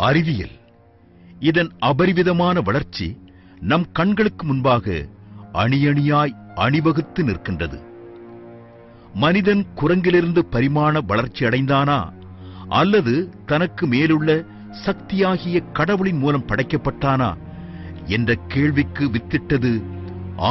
அறிவியல், இதன் அபரிவிதமான வளர்ச்சி நம் கண்களுக்கு முன்பாக அணியணியாய் அணிவகுத்து நிற்கின்றது. மனிதன் குரங்கிலிருந்து பரிமாண வளர்ச்சி அடைந்தானா, அல்லது தனக்கு மேலுள்ள சக்தியாகிய கடவுளின் மூலம் படைக்கப்பட்டானா என்ற கேள்விக்கு வித்திட்டது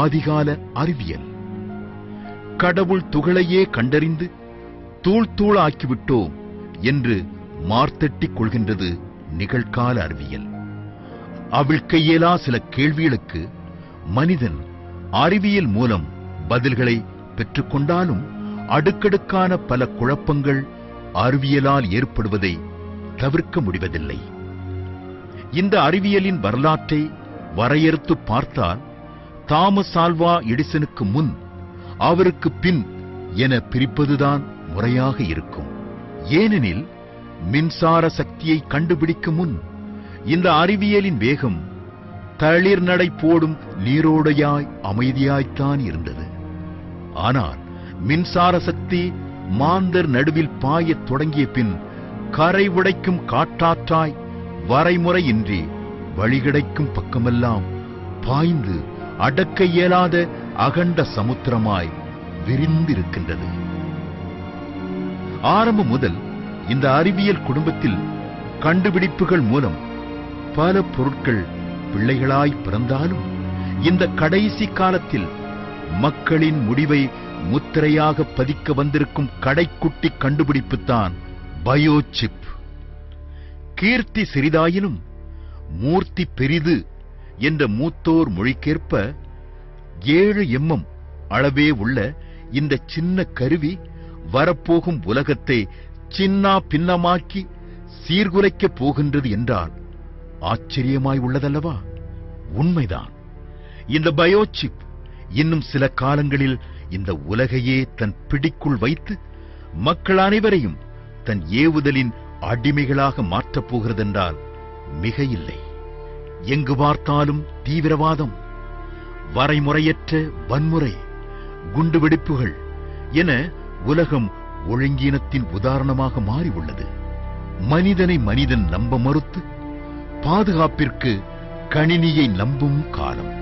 ஆதிகால அறிவியல். கடவுள் துகளையே கண்டறிந்து தூள் தூளாக்கிவிட்டோம் என்று மார்த்தட்டிக் கொள்கின்றது நிகழ்கால அறிவியல். அவிழ்க்க இயலா சில கேள்விகளுக்கு மனிதன் அறிவியல் மூலம் பதில்களை பெற்றுக்கொண்டாலும் அடுக்கடுக்கான பல குழப்பங்கள் அறிவியலால் ஏற்படுவதை தவிர்க்க முடிவதில்லை. இந்த அறிவியலின் வரலாற்றை வரையறுத்து பார்த்தால் தாமஸ் ஆல்வா எடிசனுக்கு முன், அவருக்கு பின் என பிரிப்பதுதான் முறையாக இருக்கும். ஏனெனில் மின்சார சக்தியை கண்டுபிடிக்கும் முன் இந்த அறிவியலின் வேகம் தளிர் நடை போடும் நீரோடையாய் அமைதியாய்த்தான் இருந்தது. ஆனால் மின்சார சக்தி மாந்தர் நடுவில் பாயத் தொடங்கிய பின் கரை உடைக்கும் காட்டாற்றாய் வரைமுறையின்றி வழிகிடைக்கும் பக்கமெல்லாம் பாய்ந்து அடக்க இயலாத அகண்ட சமுத்திரமாய் விரிந்திருக்கின்றது. ஆரம்பம் முதல் இந்த அறிவியல் குடும்பத்தில் கண்டுபிடிப்புகள் மூலம் பல பொருட்கள் பிள்ளைகளாய் பிறந்தாலும், இந்த கடைசி காலத்தில் மக்களின் முடிவை முத்திரையாக பதிக்க வந்திருக்கும் கடைக்குட்டி கண்டுபிடிப்புத்தான் பயோசிப். கீர்த்தி சிறிதாயினும் மூர்த்தி பெரிது என்ற மூத்தோர் மொழிக்கேற்ப 7 mm அளவே உள்ள இந்த சின்ன கருவி வரப்போகும் உலகத்தை சின்னா பின்னமாக்கி சீர்குலைக்கப் போகின்றது என்றால் ஆச்சரியமாய் உள்ளதல்லவா? உண்மைதான். இந்த பயோசிப் இன்னும் சில காலங்களில் இந்த உலகையே தன் பிடிக்குள் வைத்து மக்கள் அனைவரையும் தன் ஏவுதலின் அடிமைகளாக மாற்றப் போகிறதென்றால் மிக இல்லை. எங்கு பார்த்தாலும் தீவிரவாதம், வரைமுறையற்ற வன்முறை, குண்டுவெடிப்புகள் என உலகம் ஒழுங்கீனத்தின் உதாரணமாக மாறி உள்ளது. மனிதனை மனிதன் நம்ப மறுத்து பாதுகாப்பிற்கு கணினியை நம்பும் காலம்.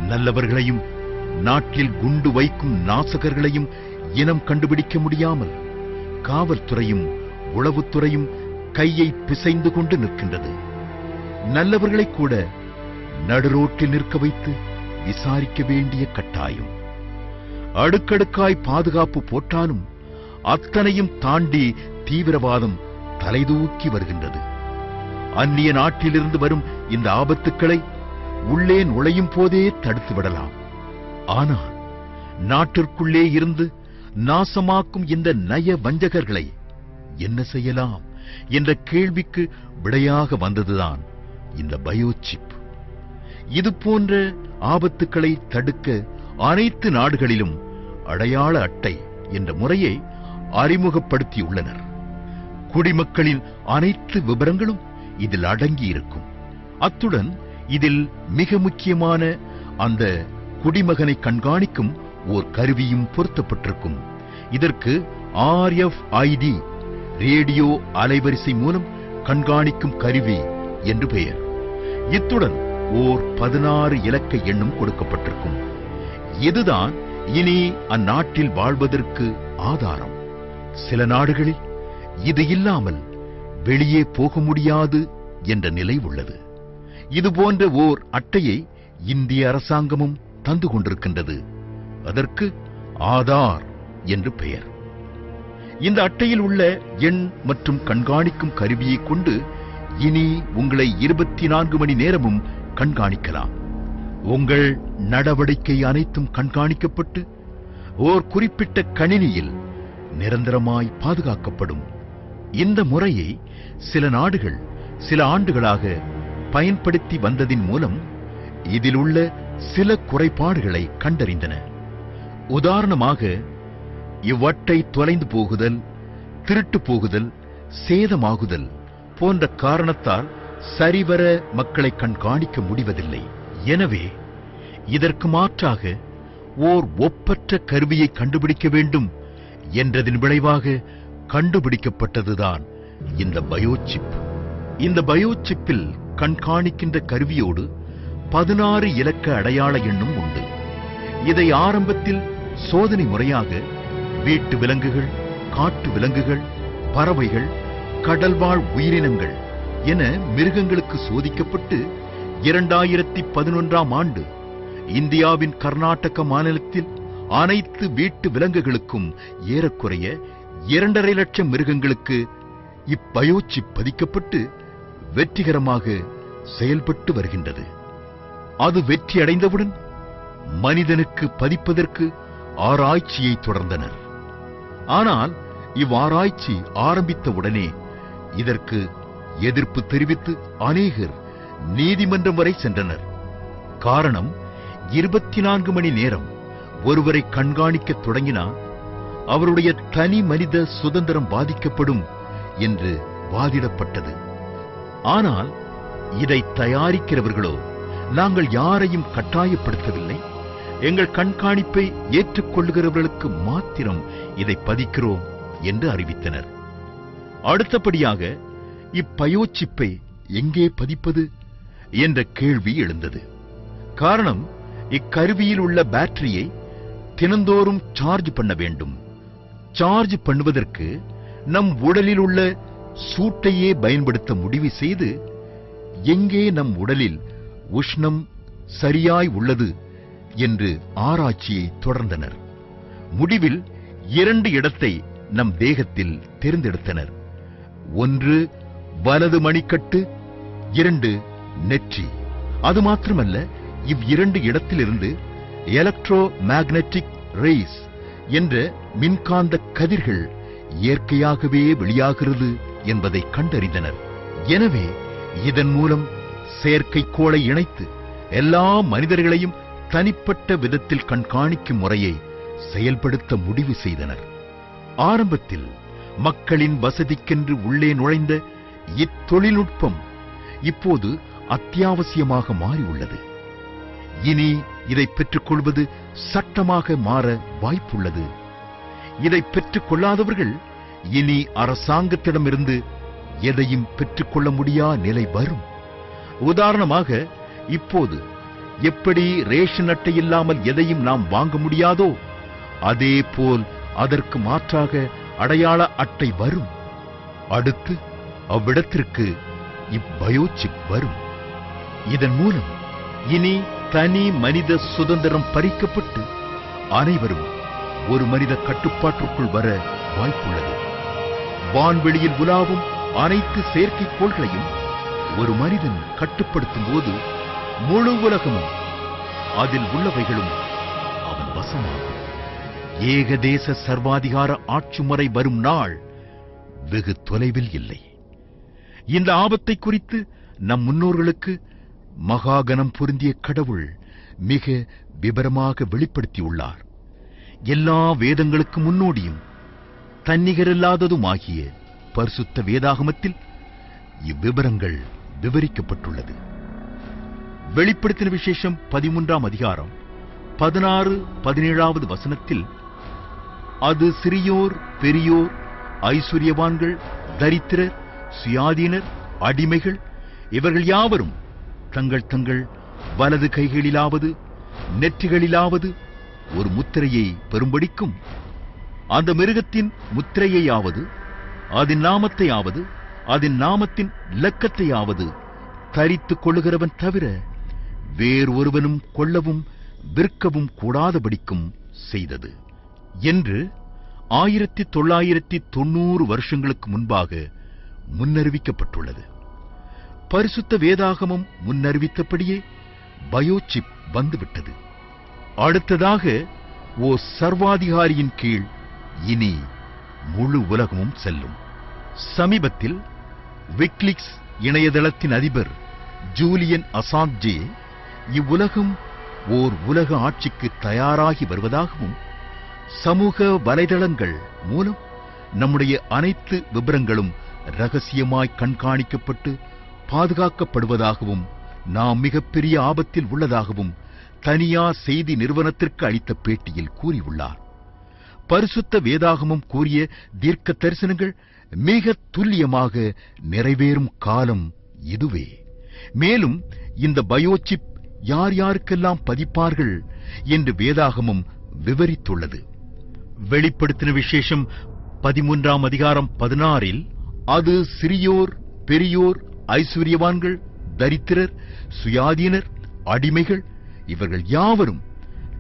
நல்லவர்களையும் நாட்டில் குண்டு வைக்கும் நாசகர்களையும் இனம் கண்டுபிடிக்க முடியாமல் காவல்துறையும் உளவுத்துறையும் கையை பிசைந்து கொண்டு நிற்கின்றது. நல்லவர்களை கூட நடுரோட்டில் நிற்க வைத்து விசாரிக்க வேண்டிய கட்டாயம். அடுக்கடுக்காய் பாதுகாப்பு போட்டாலும் அத்தனையும் தாண்டி தீவிரவாதம் தலைதூக்கி வருகின்றது. அந்நிய நாட்டிலிருந்து வரும் இந்த ஆபத்துக்களை உள்ளே நுழையும் போதே தடுத்து விடலாம். ஆனால் நாட்டிற்குள்ளே இருந்து நாசமாக்கும் இந்த நய வஞ்சகர்களை என்ன செய்யலாம் என்ற கேள்விக்கு விடையாக வந்ததுதான் இந்த பயோசிப். இது போன்ற ஆபத்துக்களை தடுக்க அனைத்து நாடுகளிலும் அடையாள அட்டை என்ற முறையை அறிமுகப்படுத்தியுள்ளனர். குடிமக்களின் அனைத்து விவரங்களும் இதில் அடங்கியிருக்கும். அத்துடன் இதில் மிக முக்கியமான அந்த குடிமகனை கண்காணிக்கும் ஓர் கருவியும் பொருத்தப்பட்டிருக்கும். இதற்கு RFID, ரேடியோ அலைவரிசை மூலம் கண்காணிக்கும் கருவி என்று பெயர். இத்துடன் ஓர் 16 இலக்க எண்ணும் கொடுக்கப்பட்டிருக்கும். இதுதான் இனி அந்நாட்டில் வாழ்வதற்கு ஆதாரம். சில நாடுகளில் இது இல்லாமல் வெளியே போக முடியாது என்ற நிலை உள்ளது. இதுபோன்ற ஓர் அட்டையை இந்திய அரசாங்கமும் தந்து கொண்டிருக்கின்றது. அதற்கு ஆதார் என்று பெயர். இந்த அட்டையில் உள்ள எண் மற்றும் கண்காணிக்கும் கருவியை கொண்டு இனி உங்களை 24 மணி நேரமும் கண்காணிக்கலாம். உங்கள் நடவடிக்கை அனைத்தும் கண்காணிக்கப்பட்டு ஓர் குறிப்பிட்ட கணினியில் நிரந்தரமாய் பாதுகாக்கப்படும். இந்த முறையை சில நாடுகள் சில ஆண்டுகளாக பயன்படுத்தி வந்ததின் மூலம் இதில் உள்ள சில குறைபாடுகளை கண்டறிந்தன. உதாரணமாக, இவ்வட்டை தொலைந்து போகுதல், திருட்டு போகுதல், சேதமாகுதல் போன்ற காரணத்தால் சரிவர மக்களை கண்காணிக்க முடிவதில்லை. எனவே இதற்கு மாற்றாக ஓர் ஒப்பற்ற கருவியை கண்டுபிடிக்க வேண்டும் என்றதின் விளைவாக கண்டுபிடிக்கப்பட்டதுதான் இந்த பயோசிப். இந்த பயோசிப்பில் கண்காணிக்கின்ற கருவியோடு 16 இலக்க அடையாள எண்ணும் உண்டு. இதை ஆரம்பத்தில் சோதனை முறையாக வீட்டு விலங்குகள், காட்டு விலங்குகள், பறவைகள், கடல்வாழ் உயிரினங்கள் என மிருகங்களுக்கு சோதிக்கப்பட்டு 2011ஆம் ஆண்டு இந்தியாவின் கர்நாடக மாநிலத்தில் அனைத்து வீட்டு விலங்குகளுக்கும் ஏறக்குறைய 2.5 லட்சம் மிருகங்களுக்கு இப்பயோசிப் பதிக்கப்பட்டு வெற்றிகரமாக செயல்பட்டு வருகின்றது. அது வெற்றியடைந்தவுடன் மனிதனுக்கு பதிப்பதற்கு ஆராய்ச்சியை தொடர்ந்தனர். ஆனால் இவ்வாராய்ச்சி ஆரம்பித்தவுடனே இதற்கு எதிர்ப்பு தெரிவித்து அநேகர் நீதிமன்றம் வரை சென்றனர். காரணம், 24 மணி நேரம் ஒருவரை கண்காணிக்கத் தொடங்கினால் அவருடைய தனி மனித சுதந்திரம் பாதிக்கப்படும் என்று வாதிடப்பட்டது. ஆனால் இதை தயாரிக்கிறவர்களோ, நாங்கள் யாரையும் கட்டாயப்படுத்தவில்லை, எங்கள் கண்காணிப்பை ஏற்றுக்கொள்ளுகிறவர்களுக்கு மாத்திரம் இதை பதிக்கிறோம் என்று அறிவித்தனர். அடுத்தபடியாக இப்பயோசிப்பை எங்கே பதிப்பது என்ற கேள்வி எழுந்தது. காரணம், இக்கருவியில் உள்ள பேட்டரியை தினந்தோறும் சார்ஜ் பண்ண வேண்டும். சார்ஜ் பண்ணுவதற்கு நம் உடலில் உள்ள சூட்டையே பயன்படுத்த முடிவு செய்து, எங்கே நம் உடலில் உஷ்ணம் சரியாய் உள்ளது என்று ஆராய்ச்சியை தொடர்ந்தனர். முடிவில் 2 இடத்தை நம் தேகத்தில் தேர்ந்தெடுத்தனர். 1 வலது மணிக்கட்டு, 2 நெற்றி. அது மாத்திரமல்ல, இவ்2 இடத்திலிருந்து எலக்ட்ரோ மேக்னெட்டிக் ரேஸ் என்ற மின்காந்த கதிர்கள் இயற்கையாகவே வெளியாகிறது என்பதை கண்டறிந்தனர். எனவே இதன் மூலம் செயற்கைக்கோளை இணைத்து எல்லா மனிதர்களையும் தனிப்பட்ட விதத்தில் கண்காணிக்கும் முறையை செயல்படுத்த முடிவு செய்தனர். ஆரம்பத்தில் மக்களின் வசதிக்கென்று உள்ளே நுழைந்த இத்தொழில்நுட்பம் இப்போது அத்தியாவசியமாக மாறியுள்ளது. இனி இதை பெற்றுக்கொள்வது சட்டமாக மாற வாய்ப்புள்ளது. இதை பெற்றுக் கொள்ளாதவர்கள் இனி அரசாங்கத்திடமிருந்து எதையும் பெற்றுக்கொள்ள முடியா நிலை வரும். உதாரணமாக, இப்போது எப்படி ரேஷன் அட்டை இல்லாமல் எதையும் நாம் வாங்க முடியாதோ, அதே போல் அதற்கு மாற்றாக அடையாள அட்டை வரும். அடுத்து அவ்விடத்திற்கு இப்பயோசிப் வரும். இதன் மூலம் இனி தனி மனித சுதந்திரம் பறிக்கப்பட்டு அனைவரும் ஒரு மனித கட்டுப்பாட்டிற்குள் வர வாய்ப்புள்ளது. வான்வெளியில் உலாவும் அனைத்து செயற்கைக்கோள்களையும் ஒரு மனிதன் கட்டுப்படுத்தும் போது முழு உலகமும் அதில் உள்ளவைகளும் அவன் வசமாகும். ஏகதேச சர்வாதிகார ஆட்சி முறை வரும் நாள் வெகு தொலைவில் இல்லை. இந்த ஆபத்தை குறித்து நம் முன்னோர்களுக்கு மகாகணம் பொருந்திய கடவுள் மிக விபரமாக வெளிப்படுத்தியுள்ளார். எல்லா வேதங்களுக்கு முன்னோடியும் தன்னிகரில்லாததுமாகிய பரிசுத்த வேதாகமத்தில் இவ்விபரங்கள் விவரிக்கப்பட்டுள்ளது. வெளிப்படுத்தின விசேஷம் 13ஆம் அதிகாரம் 16-17வது வசனத்தில், அது சிறியோர், பெரியோர், ஐசுரியவான்கள், தரித்திரர், சுயாதீனர், அடிமைகள், இவர்கள் யாவரும் தங்கள் தங்கள் வலது கைகளிலாவது நெற்றிகளிலாவது ஒரு முத்திரையை பெறும்படிக்கும், அந்த மிருகத்தின் முத்திரையையாவது, அதன் நாமத்தையாவது, அதன் நாமத்தின் இலக்கத்தையாவது தரித்துக் கொள்ளுகிறவன் தவிர வேறு ஒருவனும் கொள்ளவும் விற்கவும் கூடாதபடிக்கும் செய்தது என்று 1990 வருஷங்களுக்கு முன்பாக முன்னறிவிக்கப்பட்டுள்ளது. பரிசுத்த வேதாகமம் முன்னறிவித்தபடியே பயோசிப் வந்துவிட்டது. அடுத்ததாக ஓர் சர்வாதிகாரியின் கீழ் இனி முழு உலகமும் செல்லும். சமீபத்தில் விக்கிலீக்ஸ் இணையதளத்தின் அதிபர் ஜூலியன் அசாஞ்சே இவ்வுலகம் ஓர் உலக ஆட்சிக்கு தயாராகி வருவதாகவும், சமூக வலைதளங்கள் மூலம் நம்முடைய அனைத்து விபரங்களும் ரகசியமாய் கண்காணிக்கப்பட்டு பாதுகாக்கப்படுவதாகவும், நாம் மிகப்பெரிய ஆபத்தில் உள்ளதாகவும் தனியார் செய்தி நிறுவனத்திற்கு அளித்த பேட்டியில் கூறியுள்ளார். பரிசுத்த வேதாகமம் கூறிய தீர்க்க தரிசனங்கள் மிக துல்லியமாக நிறைவேறும் காலம் இதுவே. மேலும் இந்த பயோசிப் யார் யாருக்கெல்லாம் பதிப்பார்கள் என்று வேதாகமம் விவரித்துள்ளது. வெளிப்படுத்தின விசேஷம் 13ஆம் அதிகாரம் 16 அது சிறியோர், பெரியோர், ஐஸ்வர்யவான்கள், தரித்திரர், சுயாதீனர், அடிமைகள் இவர்கள் யாவரும்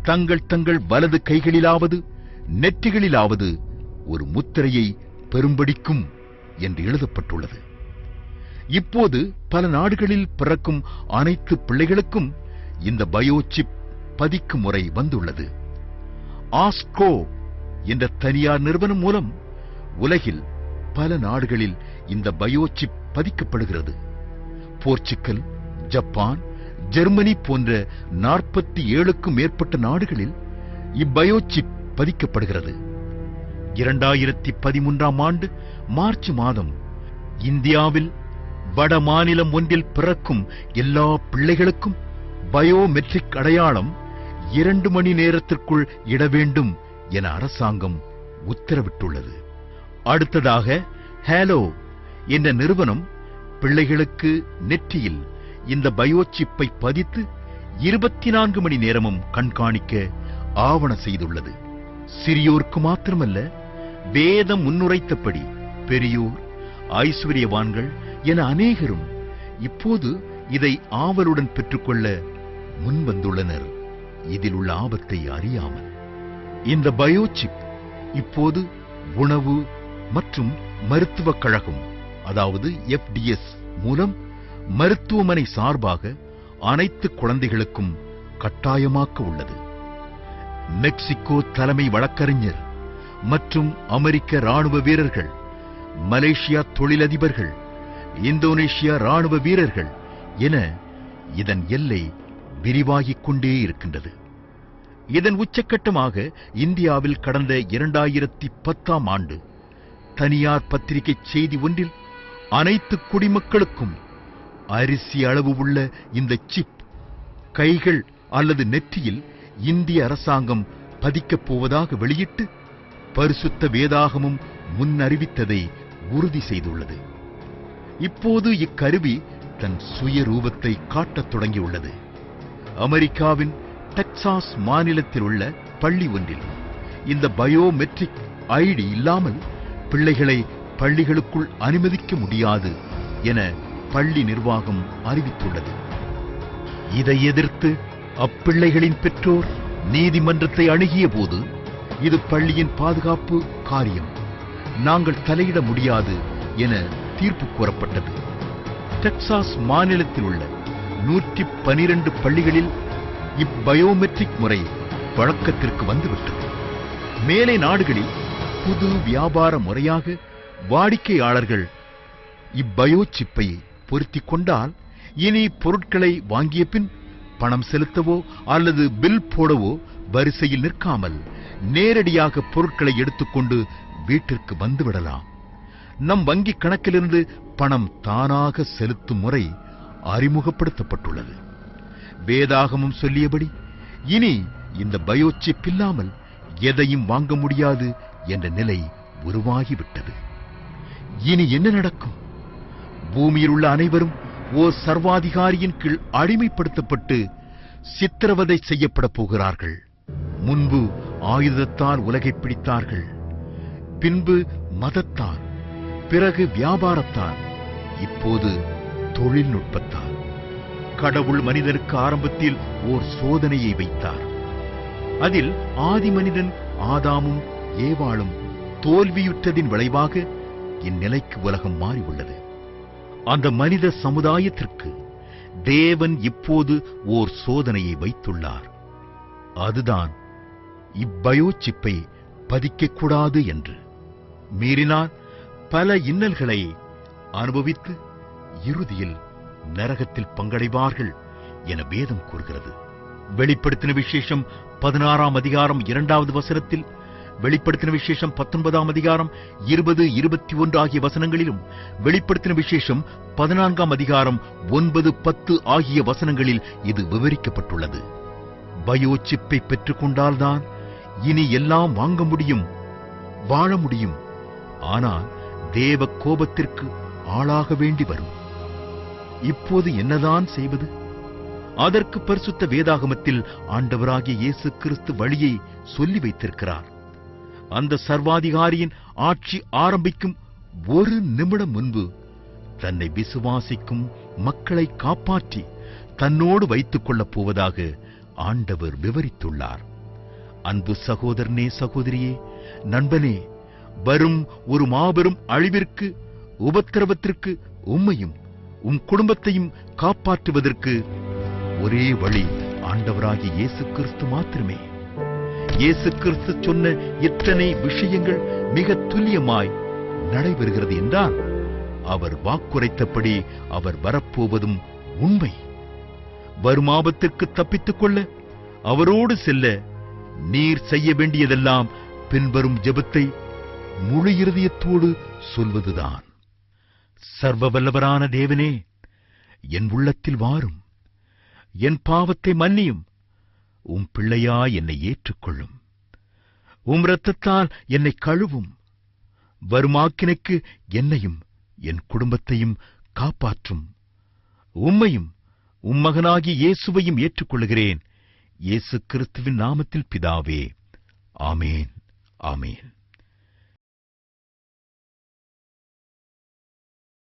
தங்கள் தங்கள் வலது கைகளிலாவது நெற்றிகளிலாவது ஒரு முத்திரையை பெறும்படிக்கும் என்று எழுதப்பட்டுள்ளது. இப்போது பல நாடுகளில் பிறக்கும் அனைத்து பிள்ளைகளுக்கும் இந்த பயோசிப் பதிக்கும் முறை வந்துள்ளது. ஆஸ்கோ என்ற தனியார் நிறுவனம் மூலம் உலகில் பல நாடுகளில் இந்த பயோசிப் பதிக்கப்படுகிறது. போர்ச்சுகல், ஜப்பான், ஜெர்மனி போன்ற 47க்கும் மேற்பட்ட நாடுகளில் இப்பயோசிப் பதிக்கப்படுகிறது. 2013ஆம் ஆண்டு மார்ச் மாதம் இந்தியாவில் வட மாநிலம் ஒன்றில் பிறக்கும் எல்லா பிள்ளைகளுக்கும் பயோமெட்ரிக் அடையாளம் 2 மணி நேரத்திற்குள் இட வேண்டும் என அரசாங்கம் உத்தரவிட்டுள்ளது. அடுத்ததாக ஹேலோ என்ற நிறுவனம் பிள்ளைகளுக்கு நெற்றியில் இந்த பயோசிப்பை பதித்து 24 மணி நேரமும் கண்காணிக்க ஆவண செய்துள்ளது. சிறியோருக்கு மாத்திரமல்ல, வேதம் முன்னுரைத்தபடி பெரியோர், ஐஸ்வர்யவான்கள் என அநேகரும் இப்போது இதை ஆவலுடன் பெற்றுக்கொள்ள முன்வந்துள்ளனர், இதில் உள்ள ஆபத்தை அறியாமல். இந்த பயோசிப் இப்போது உணவு மற்றும் மருத்துவக் கழகம், அதாவது FDS மூலம் மருத்துவமனை சார்பாக அனைத்து குழந்தைகளுக்கும் கட்டாயமாக்க உள்ளது. மெக்சிகோ தலைமை வழக்கறிஞர் மற்றும் அமெரிக்க ராணுவ வீரர்கள், மலேசியா தொழிலதிபர்கள், இந்தோனேஷியா ராணுவ வீரர்கள் என இதன் எல்லை விரிவாகிக் கொண்டே இருக்கின்றது. இதன் உச்சக்கட்டமாக இந்தியாவில் கடந்த 2010ஆம் ஆண்டு தனியார் பத்திரிகை செய்தி ஒன்றில் அனைத்து குடிமக்களுக்கும் அரிசி அளவு உள்ள இந்த சிப் கைகள் அல்லது நெற்றியில் இந்திய அரசாங்கம் பதிக்கப் போவதாக வெளியிட்டு பரிசுத்த வேதாகமும் முன்னறிவித்ததை உறுதி செய்துள்ளது. இப்போது இக்கருவி தன் சுயரூபத்தை காட்டத் தொடங்கியுள்ளது. அமெரிக்காவின் டெக்சாஸ் மாநிலத்தில் உள்ள பள்ளி ஒன்றில் இந்த பயோமெட்ரிக் ஐடி இல்லாமல் பிள்ளைகளை பள்ளிகளுக்குள் அனுமதிக்க முடியாது என பள்ளி நிர்வாகம் அறிவித்துள்ளது. இதை எதிர்த்து அப்பிள்ளைகளின் பெற்றோர் நீதிமன்றத்தை அணுகிய போது இது பள்ளியின் பாதுகாப்பு காரியம், நாங்கள் தலையிட முடியாது என தீர்ப்பு கூறப்பட்டது. டெக்சாஸ் மாநிலத்தில் உள்ள 112 பள்ளிகளில் இப்பயோமெட்ரிக் முறை வழக்கத்திற்கு வந்துவிட்டது. மேலை நாடுகளில் புது வியாபார முறையாக வாடிக்கையாளர்கள் இப்பயோசிப்பை பொருத்திக் கொண்டால் இனி பொருட்களை வாங்கிய பின் பணம் செலுத்தவோ அல்லது பில் போடவோ வரிசையில் நிற்காமல் நேரடியாக பொருட்களை எடுத்துக்கொண்டு வீட்டிற்கு வந்துவிடலாம். நம் வங்கி கணக்கிலிருந்து பணம் தானாக செலுத்தும் முறை அறிமுகப்படுத்தப்பட்டுள்ளது. வேதாகமம் சொல்லியபடி இனி இந்த பயோசிப் இல்லாமல் எதையும் வாங்க முடியாது என்ற நிலை உருவாகிவிட்டது. இனி என்ன நடக்கும்? பூமியில் உள்ள அனைவரும் ஓர் சர்வாதிகாரியின் கீழ் அடிமைப்படுத்தப்பட்டு சித்திரவதை செய்யப்பட போகிறார்கள். முன்பு ஆயுதத்தால் உலகை பிடித்தார்கள், பின்பு மதத்தால், பிறகு வியாபாரத்தால், இப்போது தொழில்நுட்பத்தால். கடவுள் மனிதனுக்கு ஆரம்பத்தில் ஓர் சோதனையை வைத்தார். அதில் ஆதி மனிதன் ஆதாமும் ஏவாளும் தோல்வியுற்றதின் விளைவாக இந்நிலைக்கு உலகம் மாறியுள்ளது. அந்த மனித சமுதாயத்திற்கு தேவன் இப்போது ஓர் சோதனையை வைத்துள்ளார். அதுதான் இப்பயோசிப்பை பதிக்கக்கூடாது என்று. மீறினால் பல இன்னல்களை அனுபவித்து இறுதியில் நரகத்தில் பங்கடைவார்கள் என வேதம் கூறுகிறது. வெளிப்படுத்தின விசேஷம் 16ஆம் அதிகாரம் 2வது வசனத்தில், வெளிப்படுத்தின விசேஷம் 19ஆம் அதிகாரம் 20, 21 ஆகிய வசனங்களிலும், வெளிப்படுத்தின விசேஷம் 14ஆம் அதிகாரம் 9, 10 ஆகிய வசனங்களில் இது விவரிக்கப்பட்டுள்ளது. பயோசிப்பை பெற்றுக்கொண்டால்தான் இனி எல்லாம் வாங்க முடியும், வாழ முடியும். ஆனால் தேவ கோபத்திற்கு ஆளாக வேண்டி வரும். இப்போது என்னதான் செய்வது? அதற்கு பரிசுத்த வேதாகமத்தில் ஆண்டவராகிய இயேசு கிறிஸ்து வழியை சொல்லி வைத்திருக்கிறார். அந்த சர்வாதிகாரியின் ஆட்சி ஆரம்பிக்கும் ஒரு நிமிடம் முன்பு தன்னை விசுவாசிக்கும் மக்களை காப்பாற்றி தன்னோடு வைத்துக் கொள்ளப் போவதாக ஆண்டவர் விவரித்துள்ளார். அன்பு சகோதரனே, சகோதரியே, நண்பனே, வரும் ஒரு மாபெரும் அழிவிற்கு, உபத்திரவத்திற்கு உம்மையும் உம் குடும்பத்தையும் காப்பாற்றுவதற்கு ஒரே வழி ஆண்டவராகிய இயேசு கிறிஸ்து மாத்திரமே. இயேசு கிறிஸ்து சொன்ன இத்தனை விஷயங்கள் மிக துல்லியமாய் நடைபெறுகிறது என்றால் அவர் வாக்குரைத்தபடி அவர் வரப்போவதும் உண்மை. வரும் ஆபத்திற்கு தப்பித்துக் கொள்ள, அவரோடு செல்ல நீர் செய்ய வேண்டியதெல்லாம் பின்வரும் ஜெபத்தை முழு இருதயத்தோடு சொல்வதுதான். சர்வ வல்லவரான தேவனே, என் உள்ளத்தில் வாரும், என் பாவத்தை மன்னியும், உம் பிள்ளையாய் என்னை ஏற்றுக்கொள்ளும், உம் இரத்தத்தால் என்னை கழுவும், வரும் ஆக்கினைக்கு என்னையும் என் குடும்பத்தையும் காப்பாற்றும். உம்மையும் உம் மகனாகிய இயேசுவையும் ஏற்றுக்கொள்கிறேன். இயேசு கிறிஸ்துவின் நாமத்தில் பிதாவே, ஆமேன், ஆமேன்.